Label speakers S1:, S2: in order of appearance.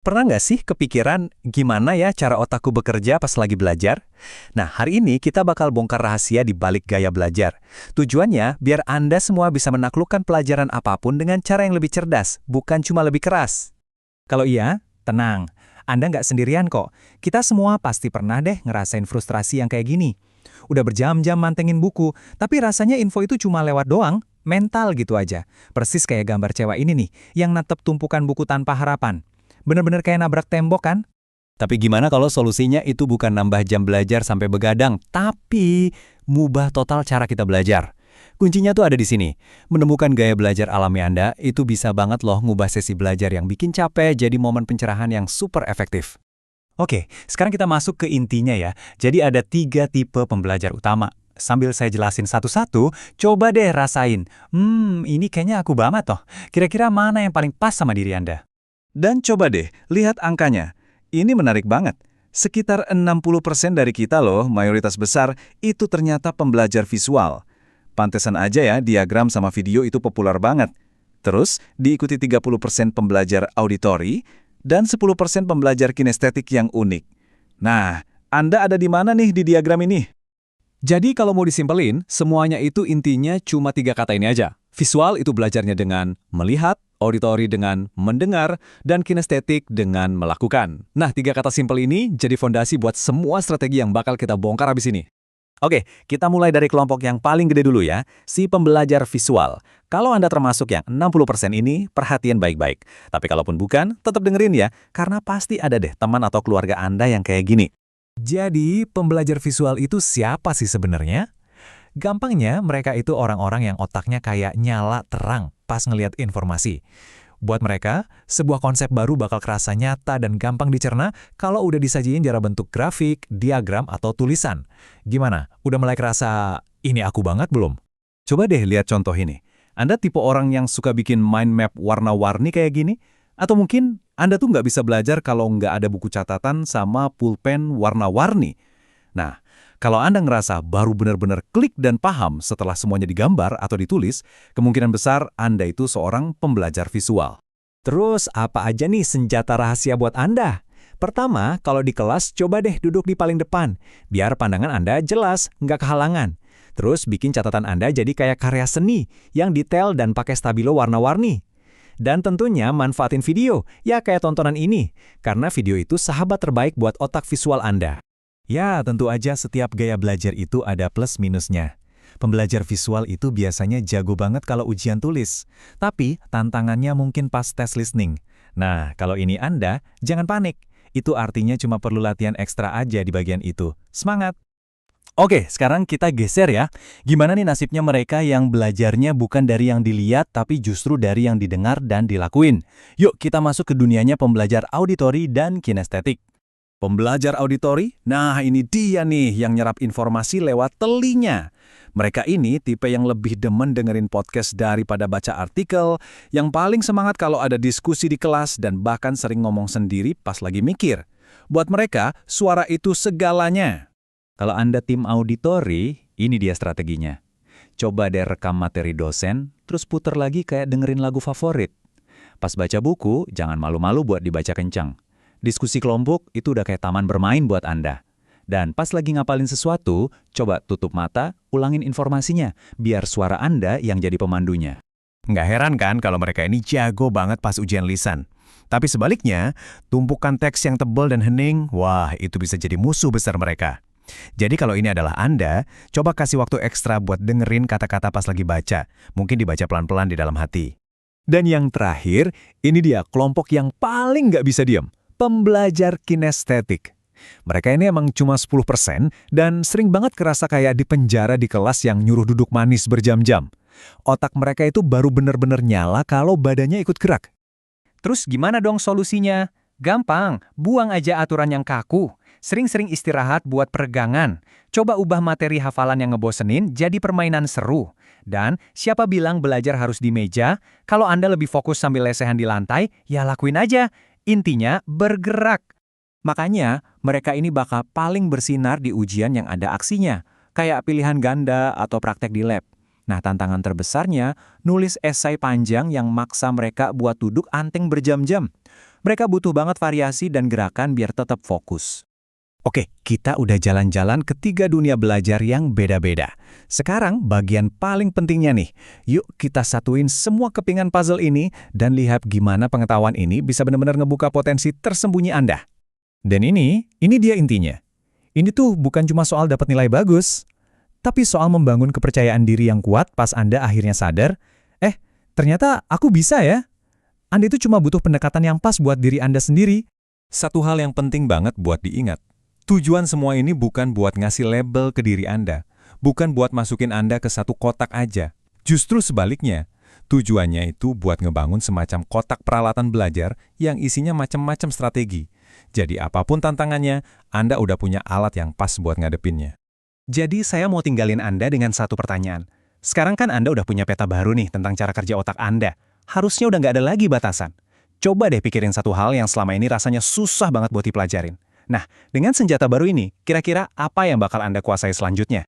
S1: Pernah nggak sih kepikiran gimana ya cara otakku bekerja pas lagi belajar? Nah, hari ini kita bakal bongkar rahasia di balik gaya belajar. Tujuannya biar Anda semua bisa menaklukkan pelajaran apapun dengan cara yang lebih cerdas, bukan cuma lebih keras.
S2: Kalau iya, tenang. Anda nggak sendirian kok. Kita semua pasti pernah deh ngerasain frustrasi yang kayak gini. Udah berjam-jam mantengin buku, tapi rasanya info itu cuma lewat doang, mental gitu aja. Persis kayak gambar cewek ini nih, yang natep tumpukan buku tanpa harapan. Bener-bener kayak nabrak tembok kan?
S1: Tapi gimana kalau solusinya itu bukan nambah jam belajar sampai begadang, tapi mubah total cara kita belajar? Kuncinya tuh ada di sini. Menemukan gaya belajar alami Anda itu bisa banget loh ngubah sesi belajar yang bikin capek jadi momen pencerahan yang super efektif.
S2: Oke, sekarang kita masuk ke intinya ya. Jadi ada 3 tipe pembelajar utama. Sambil saya jelasin satu-satu, coba deh rasain. Ini kayaknya aku banget toh. Kira-kira mana yang paling pas sama diri Anda?
S3: Dan coba deh, lihat angkanya. Ini menarik banget. Sekitar 60% dari kita loh, mayoritas besar, itu ternyata pembelajar visual. Pantesan aja ya, diagram sama video itu populer banget. Terus, diikuti 30% pembelajar auditori, dan 10% pembelajar kinestetik yang unik. Nah, Anda ada di mana nih di diagram ini?
S2: Jadi kalau mau disimpelin, semuanya itu intinya cuma 3 kata ini aja. Visual itu belajarnya dengan melihat, auditori dengan mendengar, dan kinestetik dengan melakukan. Nah, 3 kata simpel ini jadi fondasi buat semua strategi yang bakal kita bongkar habis ini.
S1: Oke, kita mulai dari kelompok yang paling gede dulu ya, si pembelajar visual. Kalau Anda termasuk yang 60% ini, perhatian baik-baik. Tapi kalaupun bukan, tetap dengerin ya, karena pasti ada deh teman atau keluarga Anda yang kayak gini.
S2: Jadi, pembelajar visual itu siapa sih sebenarnya? Gampangnya, mereka itu orang-orang yang otaknya kayak nyala terang pas ngelihat informasi. Buat mereka, sebuah konsep baru bakal kerasa nyata dan gampang dicerna kalau udah disajiin dalam bentuk grafik, diagram, atau tulisan. Gimana? Udah mulai kerasa, ini aku banget belum?
S3: Coba deh lihat contoh ini. Anda tipe orang yang suka bikin mind map warna-warni kayak gini? Atau mungkin Anda tuh nggak bisa belajar kalau nggak ada buku catatan sama pulpen warna-warni? Nah, kalau Anda ngerasa baru benar-benar klik dan paham setelah semuanya digambar atau ditulis, kemungkinan besar Anda itu seorang pembelajar visual.
S2: Terus, apa aja nih senjata rahasia buat Anda? Pertama, kalau di kelas, coba deh duduk di paling depan, biar pandangan Anda jelas, nggak kehalangan. Terus, bikin catatan Anda jadi kayak karya seni, yang detail dan pakai stabilo warna-warni. Dan tentunya manfaatin video, ya kayak tontonan ini, karena video itu sahabat terbaik buat otak visual Anda.
S4: Ya, tentu aja setiap gaya belajar itu ada plus minusnya. Pembelajar visual itu biasanya jago banget kalau ujian tulis, tapi tantangannya mungkin pas tes listening. Nah, kalau ini Anda, jangan panik. Itu artinya cuma perlu latihan ekstra aja di bagian itu. Semangat!
S1: Oke, sekarang kita geser ya. Gimana nih nasibnya mereka yang belajarnya bukan dari yang dilihat, tapi justru dari yang didengar dan dilakuin? Yuk, kita masuk ke dunianya pembelajar auditori dan kinestetik.
S3: Pembelajar auditori? Nah, ini dia nih yang nyerap informasi lewat telinga. Mereka ini tipe yang lebih demen dengerin podcast daripada baca artikel, yang paling semangat kalau ada diskusi di kelas dan bahkan sering ngomong sendiri pas lagi mikir. Buat mereka, suara itu segalanya.
S4: Kalau Anda tim auditori, ini dia strateginya. Coba deh rekam materi dosen, terus puter lagi kayak dengerin lagu favorit. Pas baca buku, jangan malu-malu buat dibaca kencang. Diskusi kelompok itu udah kayak taman bermain buat Anda. Dan pas lagi ngapalin sesuatu, coba tutup mata, ulangin informasinya, biar suara Anda yang jadi pemandunya.
S5: Nggak heran kan kalau mereka ini jago banget pas ujian lisan. Tapi sebaliknya, tumpukan teks yang tebal dan hening, wah itu bisa jadi musuh besar mereka. Jadi kalau ini adalah Anda, coba kasih waktu ekstra buat dengerin kata-kata pas lagi baca. Mungkin dibaca pelan-pelan di dalam hati.
S2: Dan yang terakhir, ini dia kelompok yang paling nggak bisa diam. Pembelajar kinestetik. Mereka ini emang cuma 10% dan sering banget kerasa kayak di penjara di kelas yang nyuruh duduk manis berjam-jam. Otak mereka itu baru bener-bener nyala kalau badannya ikut gerak.
S6: Terus gimana dong solusinya? Gampang, buang aja aturan yang kaku. Sering-sering istirahat buat peregangan. Coba ubah materi hafalan yang ngebosenin jadi permainan seru. Dan siapa bilang belajar harus di meja? Kalau Anda lebih fokus sambil lesehan di lantai, ya lakuin aja. Intinya bergerak.
S2: Makanya, mereka ini bakal paling bersinar di ujian yang ada aksinya, kayak pilihan ganda atau praktek di lab. Nah, tantangan terbesarnya, nulis esai panjang yang maksa mereka buat duduk anteng berjam-jam. Mereka butuh banget variasi dan gerakan biar tetap fokus. Oke, kita udah jalan-jalan ke 3 dunia belajar yang beda-beda. Sekarang bagian paling pentingnya nih. Yuk kita satuin semua kepingan puzzle ini dan lihat gimana pengetahuan ini bisa benar-benar ngebuka potensi tersembunyi Anda. Dan ini dia intinya. Ini tuh bukan cuma soal dapat nilai bagus, tapi soal membangun kepercayaan diri yang kuat pas Anda akhirnya sadar, ternyata aku bisa ya. Anda itu cuma butuh pendekatan yang pas buat diri Anda sendiri.
S1: Satu hal yang penting banget buat diingat. Tujuan semua ini bukan buat ngasih label ke diri Anda, bukan buat masukin Anda ke satu kotak aja. Justru sebaliknya, tujuannya itu buat ngebangun semacam kotak peralatan belajar yang isinya macam-macam strategi. Jadi apapun tantangannya, Anda udah punya alat yang pas buat ngadepinnya.
S2: Jadi saya mau tinggalin Anda dengan satu pertanyaan. Sekarang kan Anda udah punya peta baru nih tentang cara kerja otak Anda. Harusnya udah nggak ada lagi batasan. Coba deh pikirin satu hal yang selama ini rasanya susah banget buat dipelajarin. Nah, dengan senjata baru ini, kira-kira apa yang bakal Anda kuasai selanjutnya?